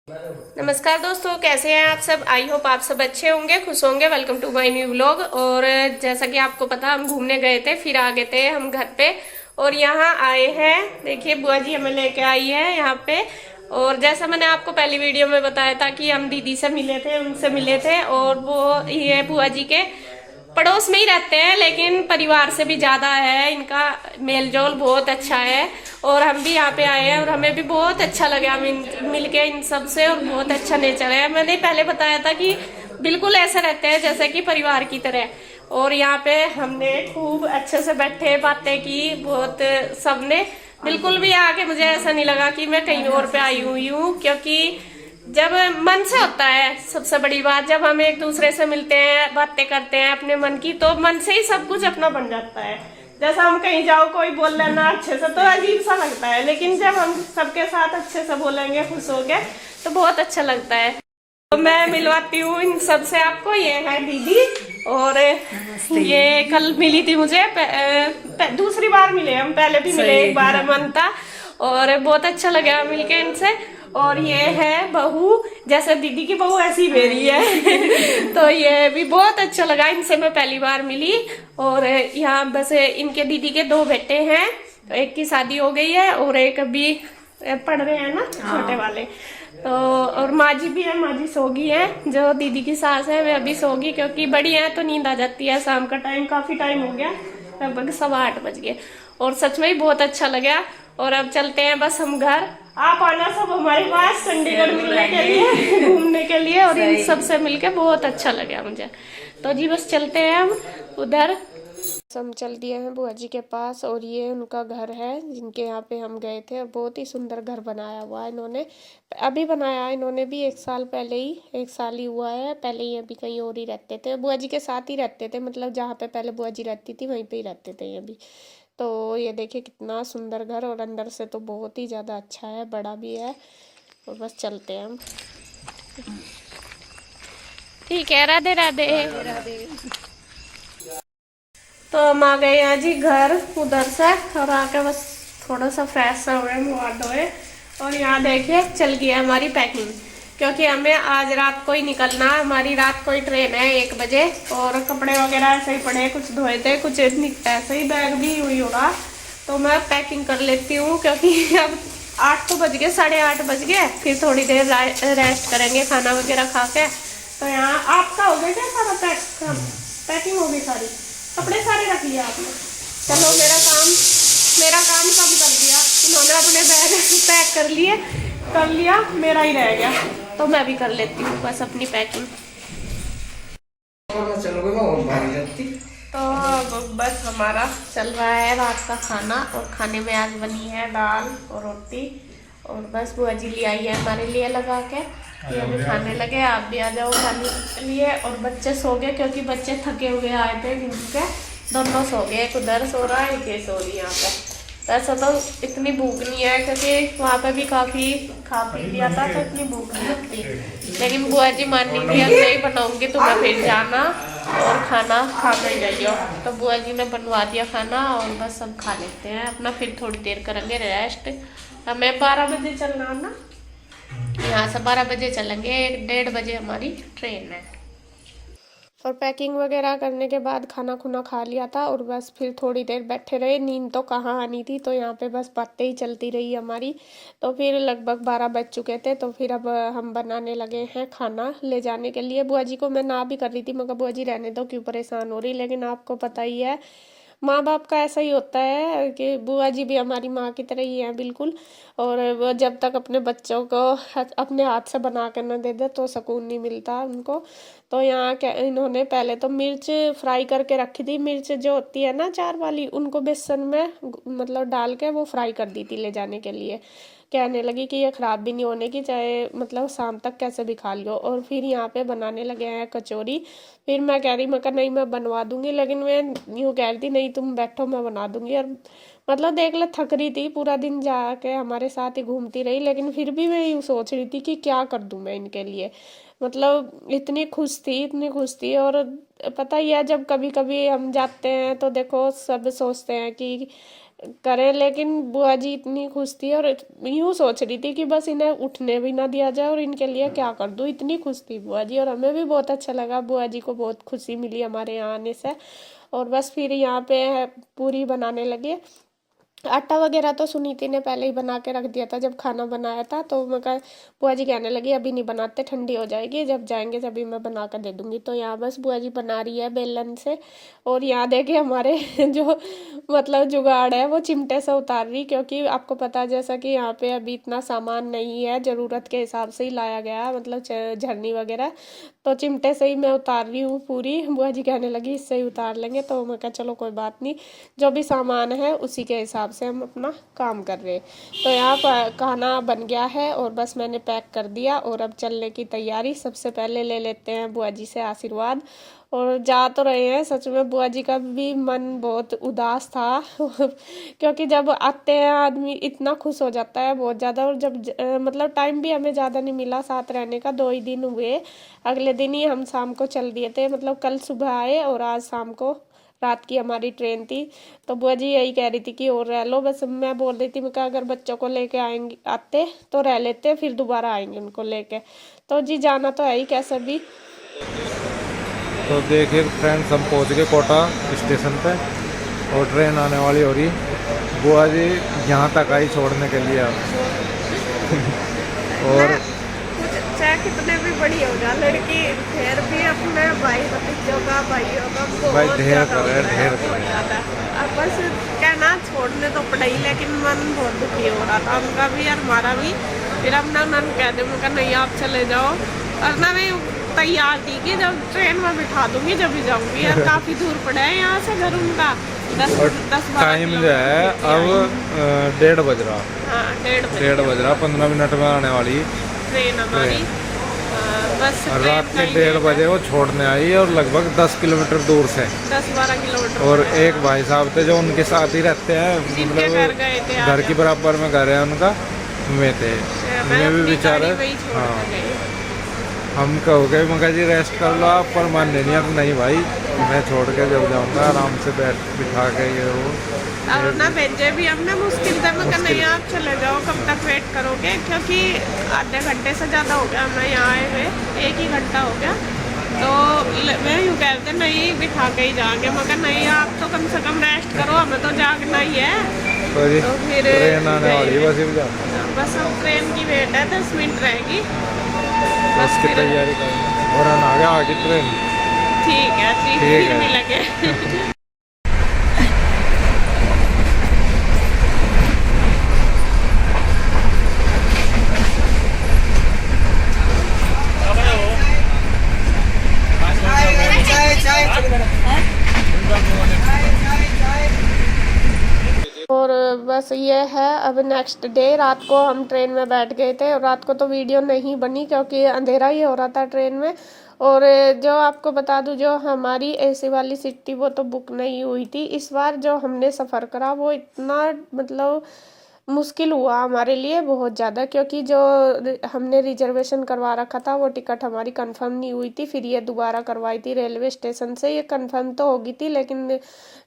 नमस्कार दोस्तों, कैसे हैं आप सब। आई होप आप सब अच्छे होंगे, खुश होंगे। Welcome to my new vlog. और जैसा कि आपको पता, हम घूमने गए थे, फिर आ गए थे हम घर पे और यहाँ आए हैं। देखिए बुआ जी हमें लेके आई है यहाँ पे। और जैसा मैंने आपको पहली वीडियो में बताया था कि हम दीदी से मिले थे, उनसे मिले थे। और वो ये बुआ जी के पड़ोस में ही रहते हैं, लेकिन परिवार से भी ज्यादा है इनका मेल जोल, बहुत अच्छा है। और हम भी यहाँ पे आए हैं और हमें भी बहुत अच्छा लगा मिलके इन सब से। और बहुत अच्छा नेचर है। मैंने पहले बताया था कि बिल्कुल ऐसे रहते हैं जैसे कि परिवार की तरह। और यहाँ पे हमने खूब अच्छे से बैठे, बातें की बहुत सबने। बिल्कुल भी आके मुझे ऐसा नहीं लगा कि मैं कहीं और पे आई हुई हूँ, क्योंकि जब मन से होता है सबसे बड़ी बात। जब हम एक दूसरे से मिलते हैं, बातें करते हैं अपने मन की, तो मन से ही सब कुछ अपना बन जाता है। जैसा हम कहीं जाओ, कोई बोल लेना अच्छे से तो अजीब सा लगता है, लेकिन जब हम सबके साथ अच्छे से बोलेंगे, खुश हो गए, तो बहुत अच्छा लगता है। तो मैं मिलवाती हूँ इन सब से आपको। ये है दीदी। और ये कल मिली थी मुझे, दूसरी बार मिले हम, पहले भी मिले एक बार, मन था। और बहुत अच्छा लगा मिलके इनसे। और ये है बहू, जैसे दीदी की बहू ऐसी मेरी है। तो ये भी बहुत अच्छा लगा, इनसे मैं पहली बार मिली। और यहाँ बस इनके दीदी के दो बेटे हैं, तो एक की शादी हो गई है और एक अभी पढ़ रहे हैं ना, छोटे वाले। तो और माँ जी भी है, माँ जी सोगी है, जो दीदी की सास है वे अभी सोगी, क्योंकि बड़ी है तो नींद आ जाती है। शाम का टाइम, काफी टाइम हो गया, लगभग 8:15 बज गए। और सच में ही बहुत अच्छा लगा। और अब चलते हैं बस हम घर। आप आना सब हमारे पास चंडीगढ़ मिलने के लिए, घूमने के लिए। और इन सब से मिलके बहुत अच्छा लगा मुझे। तो जी बस चलते हैं हम उधर। हम चल दिए हैं बुआ जी के पास। और ये उनका घर है जिनके यहाँ पे हम गए थे। और बहुत ही सुंदर घर बनाया हुआ है इन्होंने, अभी बनाया है इन्होंने भी। 1 साल पहले ही, 1 साल ही हुआ है। पहले ही अभी कहीं और ही रहते थे, बुआ जी के साथ ही रहते थे, मतलब जहाँ पे पहले बुआ जी रहती थी वहीं पे ही रहते थे ये भी। तो ये देखिए कितना सुंदर घर, और अंदर से तो बहुत ही ज़्यादा अच्छा है, बड़ा भी है। और बस चलते हैं हम। ठीक है, राधे राधे। तो हम आ गए हैं जी घर उधर से। और आके बस थोड़ा सा फ्रेश हुए, मुँह धोए। और यहाँ देखिए चल गई है हमारी पैकिंग, क्योंकि हमें आज रात को ही निकलना है। हमारी रात को ही ट्रेन है 1 बजे। और कपड़े वगैरह ऐसे ही पड़े, कुछ धोए थे, कुछ ऐसे ही, बैग भी हुई होगा। तो मैं पैकिंग कर लेती हूँ, क्योंकि अब 8 तो बज गए, 8:30 बज गए। फिर थोड़ी देर रेस्ट करेंगे खाना वगैरह खा के। तो यहाँ आपका हो गया क्या सारा पैकिंग हो गई सारी, कपड़े सारे रख लिया आपने। चलो मेरा काम कम कर दिया इन्होंने, अपने बैग पैक कर लिया, मेरा ही रह गया। तो मैं भी कर लेती हूँ बस अपनी पैकिंग। तो बस हमारा चल रहा है रात का खाना। और खाने में आज बनी है दाल और रोटी। और बस बुआ जी ले आई है हमारे लिए लगा के, ये अभी खाने लगे। आप भी आ जाओ खाने के लिए। और बच्चे सो गए, क्योंकि बच्चे थके हुए आए थे घूम के। दोनों सो गए, एक उधर सो रहा है, एक ये सो रही है यहाँ पे। वैसे तो इतनी भूख नहीं है, क्योंकि वहाँ पे भी काफ़ी खा पी लिया था, तो इतनी भूख नहीं लगती। लेकिन बुआ जी मान नहीं रही, नहीं बनाऊंगी तुम्हें फिर जाना और खाना खा कर जाइयो। तो बुआ जी ने बनवा दिया खाना, और बस हम खा लेते हैं अपना, फिर थोड़ी देर करेंगे रेस्ट। हमें 12 बजे चलना है ना, यहाँ से 12 बजे चलेंगे, 1-1:30 बजे हमारी ट्रेन है। और पैकिंग वगैरह करने के बाद खाना खुना खा लिया था, और बस फिर थोड़ी देर बैठे रहे। नींद तो कहाँ आनी थी, तो यहाँ पे बस बातें ही चलती रही हमारी। तो फिर लगभग 12 बज चुके थे। तो फिर अब हम बनाने लगे हैं खाना ले जाने के लिए। बुआ जी को मैं ना भी कर रही थी, मगर बुआ जी रहने दो, क्यों परेशान हो रही। लेकिन आपको पता ही है, माँ बाप का ऐसा ही होता है कि बुआ जी भी हमारी माँ की तरह ही है बिल्कुल। और वो जब तक अपने बच्चों को अपने हाथ से बना कर न दे दे, तो सुकून नहीं मिलता उनको। तो यहाँ क्या, इन्होंने पहले तो मिर्च फ्राई करके रखी थी। मिर्च जो होती है ना 4 वाली, उनको बेसन में मतलब डाल के वो फ्राई कर दी थी ले जाने के लिए। कहने लगी कि ये ख़राब भी नहीं होने की, चाहे मतलब शाम तक कैसे भी खा लियो। और फिर यहाँ पे बनाने लगे हैं कचौरी। फिर मैं कह रही, मैं कहा नहीं मैं बनवा दूंगी, लेकिन मैं यूँ कह रही थी नहीं तुम बैठो मैं बना दूंगी। और मतलब देख ले, थक रही थी, पूरा दिन जाके हमारे साथ ही घूमती रही। लेकिन फिर भी मैं यूँ सोच रही थी कि क्या कर दूं मैं इनके लिए। मतलब इतनी खुश थी, इतनी खुश थी। और पता ही है, जब कभी कभी हम जाते हैं तो देखो सब सोचते हैं कि करें, लेकिन बुआ जी इतनी खुश थी और यूं सोच रही थी कि बस इन्हें उठने भी ना दिया जाए और इनके लिए क्या कर दूं, इतनी खुश थी बुआ जी। और हमें भी बहुत अच्छा लगा, बुआ जी को बहुत खुशी मिली हमारे यहाँ आने से। और बस फिर यहाँ पे पूरी बनाने लगे। आटा वगैरह तो सुनीति ने पहले ही बना के रख दिया था जब खाना बनाया था। तो मैं कहा, बुआ जी कहने लगी अभी नहीं बनाते, ठंडी हो जाएगी, जब जाएंगे तभी मैं बना कर दे दूंगी। तो यहाँ बस बुआ जी बना रही है बेलन से। और यहाँ देखे हमारे जो मतलब जुगाड़ है वो चिमटे से उतार रही, क्योंकि आपको पता है जैसा कि यहाँ पे अभी इतना सामान नहीं है, ज़रूरत के हिसाब से ही लाया गया है, मतलब झरनी वगैरह। तो चिमटे से ही मैं उतार रही हूँ पूरी। बुआ जी कहने लगी इससे ही उतार लेंगे, तो मैं कहा चलो कोई बात नहीं, जो भी सामान है उसी के हिसाब से हम अपना काम कर रहे हैं। तो यहाँ पर खाना बन गया है और बस मैंने पैक कर दिया और अब चलने की तैयारी। सबसे पहले ले लेते हैं बुआ जी से आशीर्वाद। और जा तो रहे हैं, सच में बुआ जी का भी मन बहुत उदास था क्योंकि जब आते हैं आदमी इतना खुश हो जाता है बहुत ज़्यादा। और जब मतलब टाइम भी हमें ज़्यादा नहीं मिला साथ रहने का, 2 ही दिन हुए। अगले दिन ही हम शाम को चल दिए थे, मतलब कल सुबह आए और आज शाम को रात की हमारी ट्रेन थी। तो बुआ जी यही कह रही थी कि और रह लो, बस मैं बोल रही थी मैं कहा अगर बच्चों को लेके आएंगे आते तो रह लेते, फिर दोबारा आएंगे उनको लेके। तो जी जाना तो है ही कैसे भी। तो देखिए फ्रेंड्स, हम पहुंच गए कोटा स्टेशन पे और ट्रेन आने वाली हो रही। बुआ जी यहाँ तक आई छोड़ने के लिए और चाहे कितने भी बड़ी हो जाए लड़की, फिर भी अपने भाई भतीजों का भाइयों का भाई बहुत ढेर ज़्यादा कर ढेर ज़्यादा। अब बस कहना छोड़ने तो पड़ा ही, लेकिन मन बहुत दुखी हो रहा था उनका भी और हमारा भी। फिर अब ना नन कह दे मैं नहीं आप चले जाओ, और ना मैं तैयार थी कि जब ट्रेन में बिठा दूंगी जब भी जाऊंगी। यार काफ़ी दूर पड़ा है यहाँ से घर उनका, 10 टाइम जो है अब 1:30 बज रहा। हाँ 1:30 बज रहा, 15 मिनट में आने वाली ट्रेन हमारी। बस रात के 1:30 बजे वो छोड़ने आई और लगभग 10 किलोमीटर दूर से, 10-12 किलोमीटर। और एक भाई साहब थे जो उनके साथ ही रहते हैं, मतलब घर की बराबर में घर है उनका, में थे मैं भी बेचारे। हाँ हम कहोगे मगर जी रेस्ट कर लो आप, पर मान नहीं अब नहीं भाई मैं छोड़ के जब जाऊँगा आराम से बैठ बिठा के ये वो। और ना भेजे भी हमने मुश्किल से, मैं नहीं आप चले जाओ कब तक वेट करोगे, क्योंकि आधे घंटे से ज़्यादा हो गया हमें यहाँ आए हुए, 1 ही घंटा हो गया। तो मैं यूँ कहते नहीं बिठा के ही जाएंगे, मगर नहीं आप तो कम से कम रेस्ट करो, हमें तो जागना ही है। तो फिर ट्रेन आने वाली बस अब ट्रेन की वेट है, 10 मिनट रहेगी बस की तैयारी करें और आगे ट्रेन। ठीक है ठीक है मिलेंगे। और बस ये है अब नेक्स्ट डे। रात को हम ट्रेन में बैठ गए थे और रात को तो वीडियो नहीं बनी क्योंकि अंधेरा ही हो रहा था ट्रेन में। और जो आपको बता दूं, जो हमारी एसी वाली सीट थी वो तो बुक नहीं हुई थी। इस बार जो हमने सफ़र करा वो इतना मतलब मुश्किल हुआ हमारे लिए बहुत ज़्यादा, क्योंकि जो हमने रिजर्वेशन करवा रखा था वो टिकट हमारी कंफर्म नहीं हुई थी। फिर ये दोबारा करवाई थी रेलवे स्टेशन से, ये कंफर्म तो होगी थी लेकिन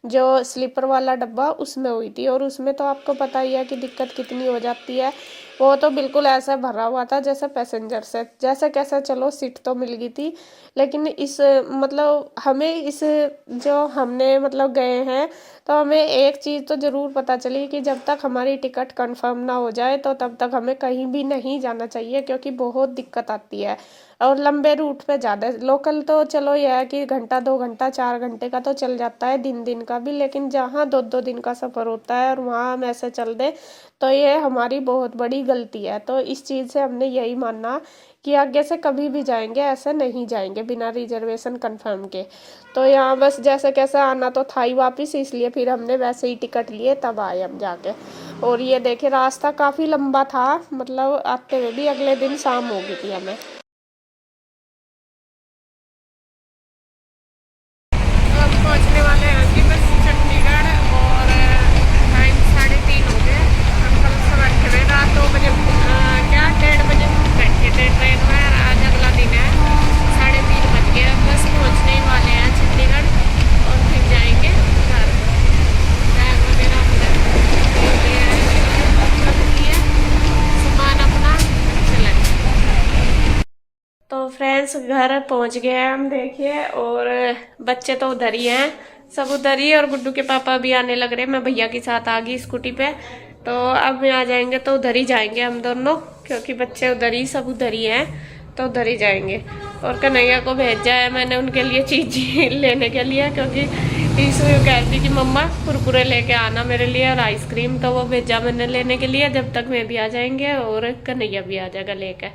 जो स्लीपर वाला डब्बा उसमें हुई थी। और उसमें तो आपको पता ही है कि दिक्कत कितनी हो जाती है। वो तो बिल्कुल ऐसा भरा हुआ था जैसे पैसेंजर से, जैसे कैसे चलो सीट तो मिल गई थी। लेकिन इस मतलब हमें इस जो हमने मतलब गए हैं तो हमें एक चीज़ तो ज़रूर पता चली कि जब तक हमारी टिकट कंफर्म ना हो जाए तो तब तक हमें कहीं भी नहीं जाना चाहिए, क्योंकि बहुत दिक्कत आती है। और लंबे रूट पे ज़्यादा, लोकल तो चलो यह है कि घंटा 2 घंटा 4 घंटे का तो चल जाता है दिन का भी, लेकिन जहाँ 2-2 दिन का सफ़र होता है और वहाँ हम ऐसे चल दें तो ये हमारी बहुत बड़ी गलती है। तो इस चीज़ से हमने यही मानना कि आगे से कभी भी जाएंगे ऐसे नहीं जाएंगे बिना रिजर्वेशन कंफर्म के। तो यहाँ बस जैसे कैसे आना तो था ही वापस, इसलिए फिर हमने वैसे ही टिकट लिए तब आए हम जाके। और ये देखे रास्ता काफ़ी लंबा था, मतलब आते हुए भी अगले दिन शाम हो गई थी हमें। पहुंचने वाले हैं कि बस चंडीगढ़ और टाइम 3:30 हो गए। हम कल से बैठे हुए रात 2 बजे क्या 1:30 बजे बैठे थे ट्रेन में। आज अगला दिन है, 3:30 बज गए। बस पहुंचने वाले हैं चंडीगढ़ और फिर जाएंगे घर। बैग वगैरह अंदर फ्रेंड्स घर पहुंच गए हैं हम, देखिए। और बच्चे तो उधर ही हैं, सब उधर ही। और गुड्डू के पापा भी आने लग रहे हैं। मैं भैया के साथ आ गई स्कूटी पे। तो अब मैं आ जाएंगे तो उधर ही जाएंगे हम दोनों, क्योंकि बच्चे उधर ही, सब उधर ही हैं, तो उधर ही जाएंगे। और कन्हैया को भेजा है मैंने उनके लिए चीज लेने के लिए, क्योंकि ईशु कहती कि मम्मा कुरकुरे लेके आना मेरे लिए और आइसक्रीम, तो वो भेजा मैंने लेने के लिए। जब तक मैं भी आ जाएंगे और कन्हैया भी आ जाएगा लेकर,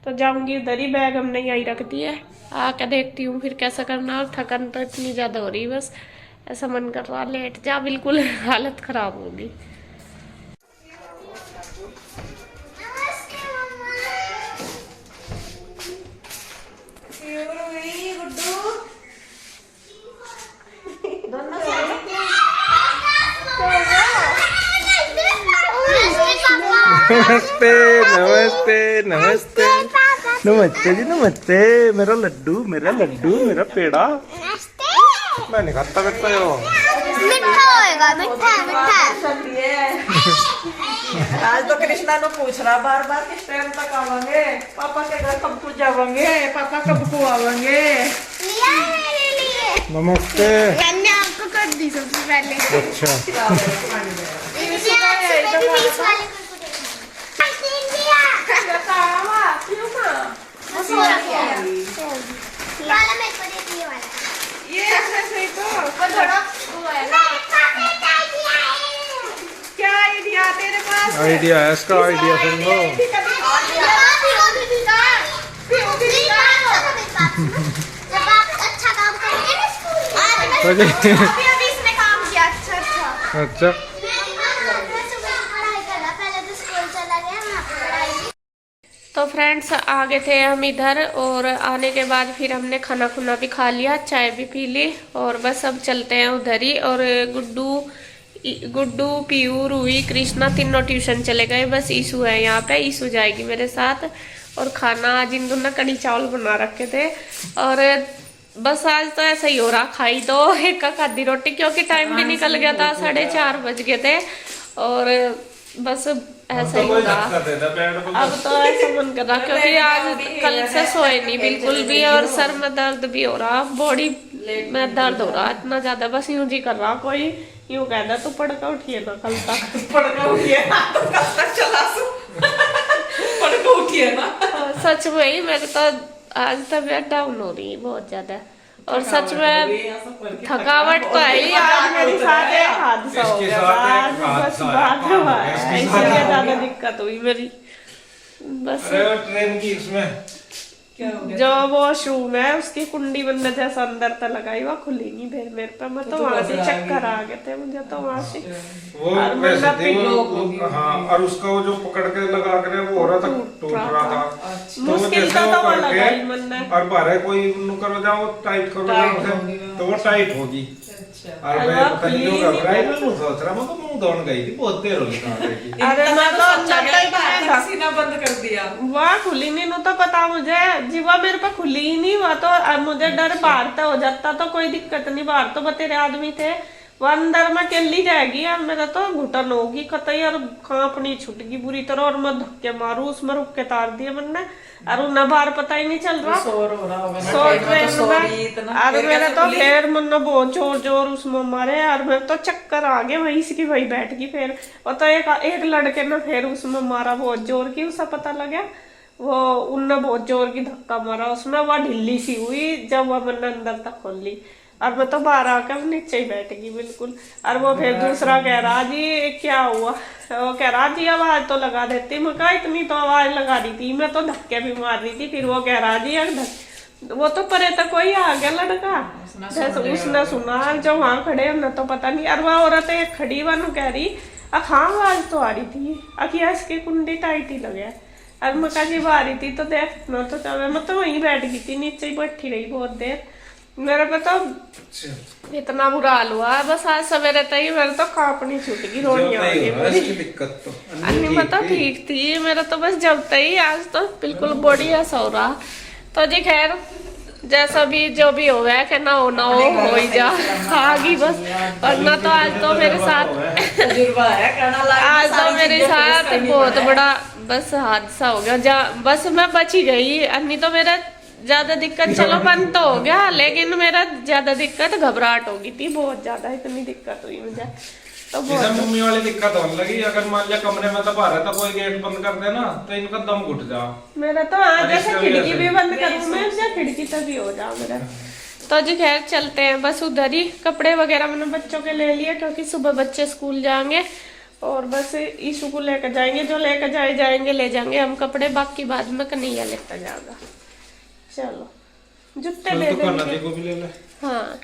तो जाऊंगी उधर ही। बैग हमने यहीं रख दिया है, आकर देखती हूँ फिर कैसा करना। और थकन तो इतनी ज़्यादा हो रही, बस ऐसा मन कर रहा लेट जा, बिल्कुल हालत खराब होगी। नमस्ते नमस्ते नमस्ते नमस्ते जी, नमस्ते। मेरा लड्डू, मेरा लड्डू, मेरा पेड़ा। मैं नहीं खाता बेटा, यो मिठा होएगा, मिठा मिठा। आज तो कृष्णा ने पूछ रहा बार बार किस टाइम तक आवांगे, पापा के घर कब को जावांगे, पापा कब को आवांगे। लिया मेरे लिए। नमस्ते। मैंने आपको कर दी सबसे पहले। अच्छा, ये ऐसे ही तो क्या आइडिया तेरे पास? आइडिया है इसका, आइडिया सुन लो। जब आप अच्छा काम करेंगे ना स्कूल में, अभी इसने काम किया। अच्छा अच्छा, पढ़ाई कर रहा, पहले तो स्कूल चला गया, वहाँ पे पढ़ाई। तो फ्रेंड्स आ गए थे हम इधर, और आने के बाद फिर हमने खाना खुना भी खा लिया, चाय भी पी ली, और बस अब चलते हैं उधर ही। और गुड्डू पीयू रूही कृष्णा तीनों ट्यूशन चले गए, बस ईशु है यहाँ पे, ईशु जाएगी मेरे साथ। और खाना आज इन दोनों कड़ी चावल बना रखे थे, और बस आज तो ऐसा ही हो रहा, खाई दो एक का आधी रोटी, क्योंकि टाइम भी निकल गया था, 4:30 बज गए थे। और बस ऐसा ही हो रहा। अब तो ऐसा मन कर रहा, क्योंकि आज कल से सोए नहीं बिल्कुल भी, और सर में दर्द भी हो रहा, बॉडी में दर्द हो रहा इतना ज्यादा। बस यूं जी कर रहा, कोई यूं कहता तो पढ़ कर उठिए ना कल तक, पढ़ के उठिए ना, तो कल तक चला सो। पढ़ के उठिए ना। सच में ही मेरे तो आज तबीयत डाउन हो रही है बहुत ज्यादा। और सच में थकावट तो है ही। आज मेरे साथ एक हादसा हो गया, आज बस बात हुआ है, इसलिए ज्यादा दिक्कत हुई मेरी। बस ट्रेन की इसमें जो वॉशरूम है उसकी कुंडी बंद जैसा अंदर तक लगाई, वो खुली नहीं फिर मेरे पे। मैं तो वहां से चक्कर आ गए थे मुझे तो वहां से। वो वैसे थी वो, हाँ, और उसका वो जो पकड़ के लगा कर वो हो रहा था, टूट रहा था। तो मुश्किल जैसे तो वो लगा ही करके मन है। और बाहर कोई करो जाओ टाइट करो जाओ उसे, तो वो टाइट होगी। और मैं पता नहीं क्यों घबरा रहा, मैं सोच रहा मैं तो मुंह धोने गई थी, बहुत देर हो गई कहां गई थी। अरे मैं तो अंदर तक सीना बंद कर दिया, वहाँ खुली नहीं, नो तो पता मुझे जीवा मेरे पे खुली ही नहीं हुआ। तो मुझे डर बाहर तो हो जाता तो कोई दिक्कत नहीं, बाहर तो बतेरे आदमी थे, वो अंदर में अकेली जाएगी और मेरा तो घुटन होगी कतई, और कांपनी छुटगी बुरी तरह, और मैं धक्के मारू उसमें, रुक के तार दिए मैंने। और उन्ना बाहर पता ही नहीं चल रहा, शोर हो रहा होगा ना, शोर ट्रेन में तो शोर ही इतना। और मेरा तो फिर मन बहुत जोर जोर उसमें मारे, और मैं तो चक्कर आ गए वहीं से, वही बैठ गई फिर। और तो एक लड़के ने फिर उसमें मारा बहुत जोर की, उसे पता लगा, वो उनने बहुत जोर की धक्का मारा उसमें, वह ढिल्ली सी हुई जब वह मैंने अंदर तक खोल ली। और मैं तो बाहर आकर नीचे ही बैठ गई बिल्कुल। और वो फिर दूसरा कह रहा जी क्या हुआ, वो कह रहा जी आवाज तो लगा देती। मैं कहा इतनी तो आवाज लगा रही थी, मैं तो धक्के भी मार रही थी। फिर वो कह रहा जी वो तो परे तक कोई आ गया लड़का, उसने सुना, जो वहां खड़े उन्हें तो पता नहीं। और वह औरत एक खड़ी वह कह रही हाँ आवाज तो आ रही थी, अखिया इसकी कुंडी टाइट ही लगे। और मैं कहा जी आ रही थी तो देखना तो चले, मैं तो वहीं बैठ गई थी, नीचे ही बैठी रही बहुत देर। मेरे पे तो इतना बुरा हाल हुआ, बस आज सवेरे तक ही मेरे तो कांपनी छूट गई, रोनी आ गई। दिक्कत तो अन्नी मैं तो ठीक थी, मेरा तो बस जब तक ही, आज तो बिल्कुल बॉडी ऐसा हो रहा। तो जी खैर जैसा भी जो भी हो गया कि ना हो ही जा, आ गई बस। वरना तो आज तो मेरे साथ आज तो मेरे साथ बहुत बड़ा बस हादसा हो गया, बस मैं बच ही गई। अन्नी तो मेरा ज्यादा दिक्कत चलो बंद तो हो गया, लेकिन मेरा ज्यादा दिक्कत घबराहट हो गई थी बहुत ज्यादा, इतनी दिक्कत हुई मुझे तो जैसे मम्मी वाली दिक्कत होने लगी, अगर मान लिया कमरे में दबा रहा था कोई गेट बंद कर देना तो इनका दम घुट जा। मेरा तो जैसे खिड़की भी बंद करूँ मैं, या खिड़की तभी हो जा मेरा। तो जी खैर चलते हैं बस उधर ही। कपड़े वगैरह मैंने बच्चों के ले लिए क्योंकि सुबह बच्चे स्कूल जाएंगे और बस ईशु को लेकर जाएंगे, जो लेकर जाएंगे ले जाएंगे हम कपड़े, बाकी बाद में कन्हैया लेकर जाएगा। चलो जूते ले देंगे। को भी ले ले। हाँ